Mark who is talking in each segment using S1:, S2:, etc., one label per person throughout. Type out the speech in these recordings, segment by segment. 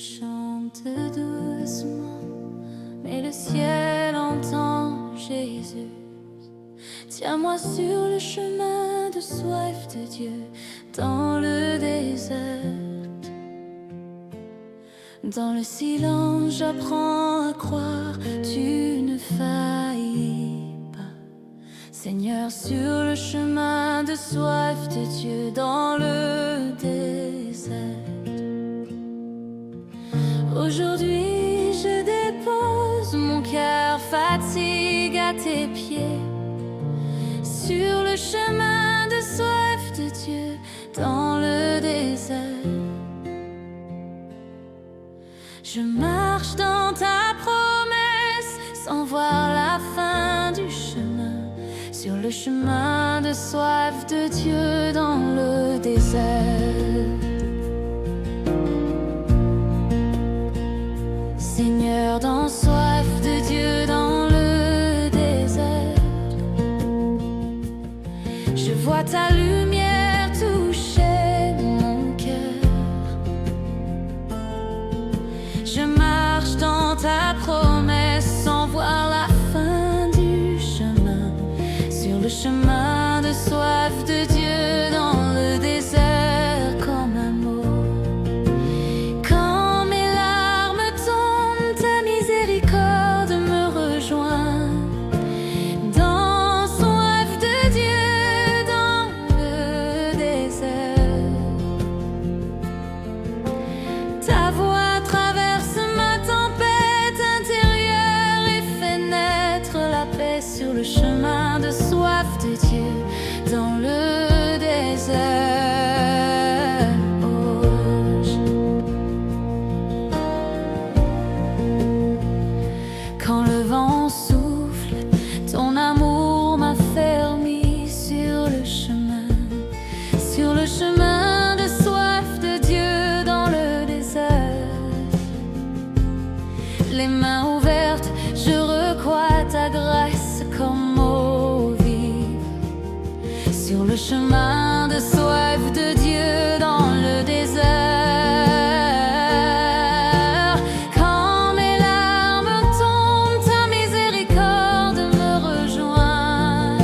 S1: chante doucement, mais le ciel entend Jésus. Tiens-moi sur le chemin de soif de Dieu dans le désert. Dans le silence, j'apprends à croire, tu ne faillis pas. Seigneur, sur le chemin de soif de Dieu dans le désert. Aujourd'hui, je dépose mon cœur fatigue à tes pieds. Sur le chemin de soif de Dieu dans le désert. Je marche dans ta promesse sans voir la fin du chemin. Sur le chemin de soif de Dieu dans le désert. Seigneur, dans soif de Dieu dans le désert. Je vois ta lumière toucher mon cœur. Je marche dans ta promesse sans voir la fin du chemin. Sur le chemin de soif de Dieu dans le désert comme un mot. Quand mes larmes tombent, ta miséricorde me rejoint. Dans soif de Dieu dans le désert. Ta voix traverse ma tempête intérieure et fait naître la paix sur le chemin de soif de Dieu dans le désert. Quand le vent souffle, ton amour m'affermit sur le chemin de soif de Dieu dans le désert. Les mains ouvertes, je recrois ta grâce comme eau vive. Sur le chemin de soif de Dieu dans le désert. Quand mes larmes tombent, ta miséricorde me rejoint.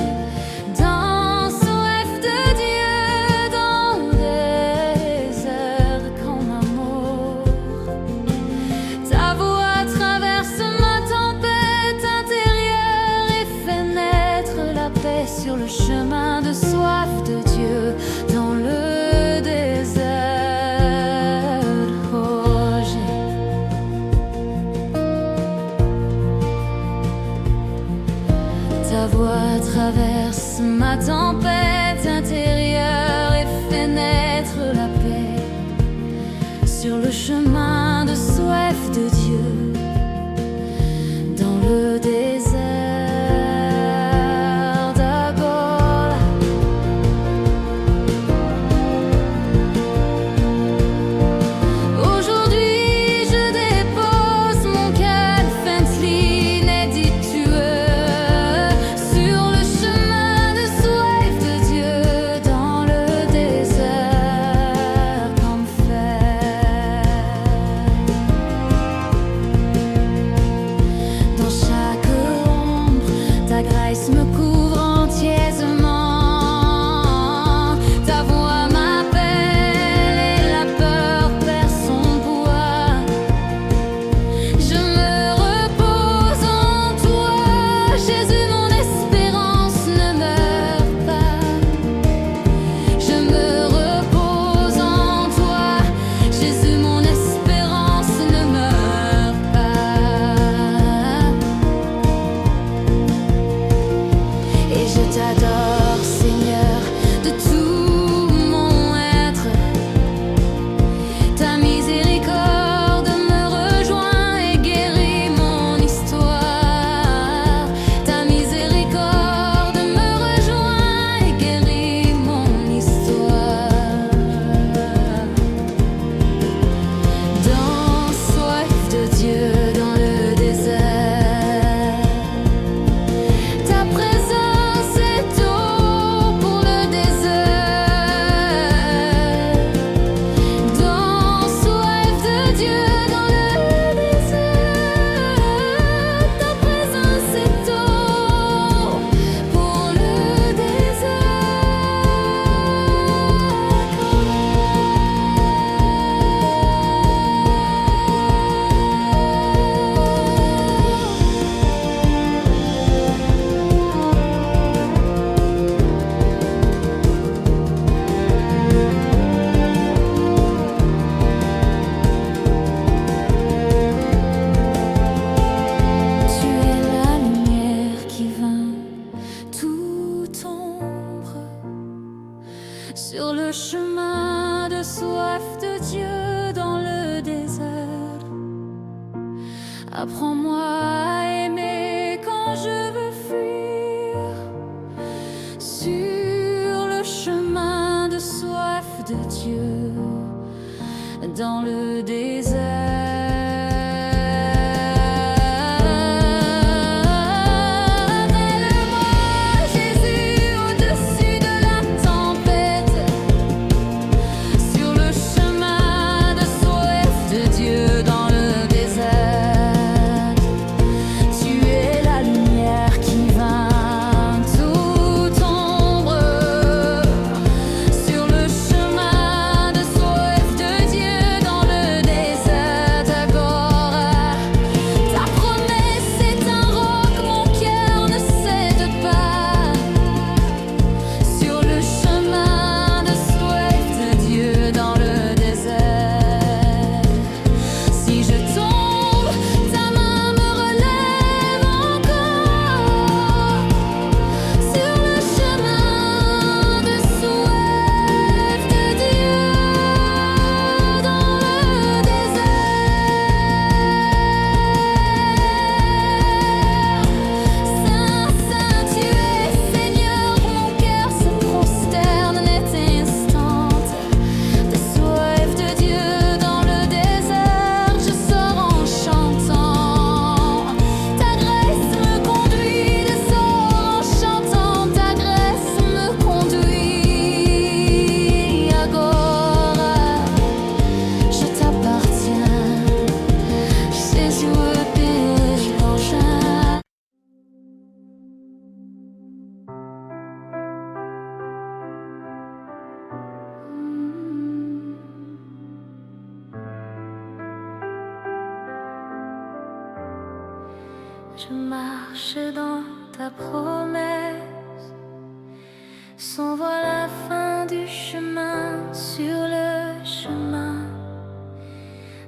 S1: Dans soif de Dieu dans le désert comme amour. Ta voix traverse ma tempête intérieure et fait naître la paix sur le chemin de soif de Dieu dans le désert. Oh, ta voix traverse ma tempête intérieure et fait naître la paix sur le chemin de soif de Dieu dans le désert d'Agola. Aujourd'hui, je dépose mon cœur faintly détueux sur le chemin de soif de Dieu dans le désert comme fer. je marche dans ta promesse. Sans voir la fin du chemin, sur le chemin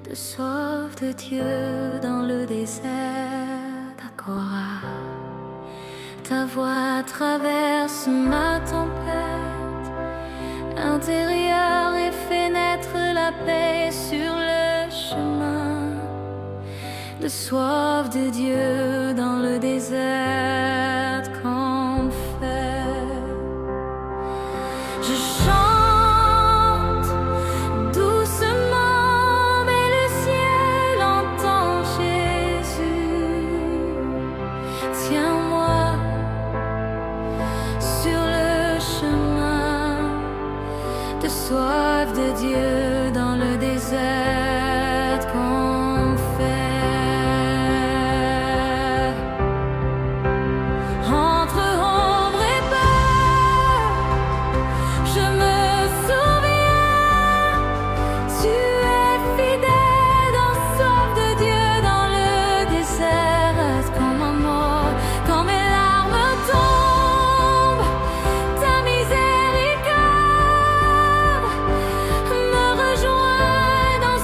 S1: de soif de Dieu dans le désert d'Akora. Ta voix traverse ma tempête intérieure et fait naître la paix sur le chemin de soif de Dieu dans le désert qu'on fait. Je chante doucement, mais le ciel entend Jésus. Tiens-moi sur le chemin de soif de Dieu dans le désert qu'on fait. Entre ombre et peur, je me souviens, tu es fidèle dans soif de Dieu dans le désert. Quand ma mort, quand mes larmes tombent, ta miséricorde me rejoint dans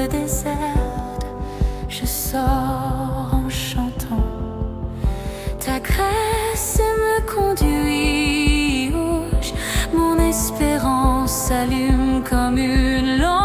S1: déserte, je sors en chantant. Ta grâce me conduit où mon espérance s'allume comme une lampe.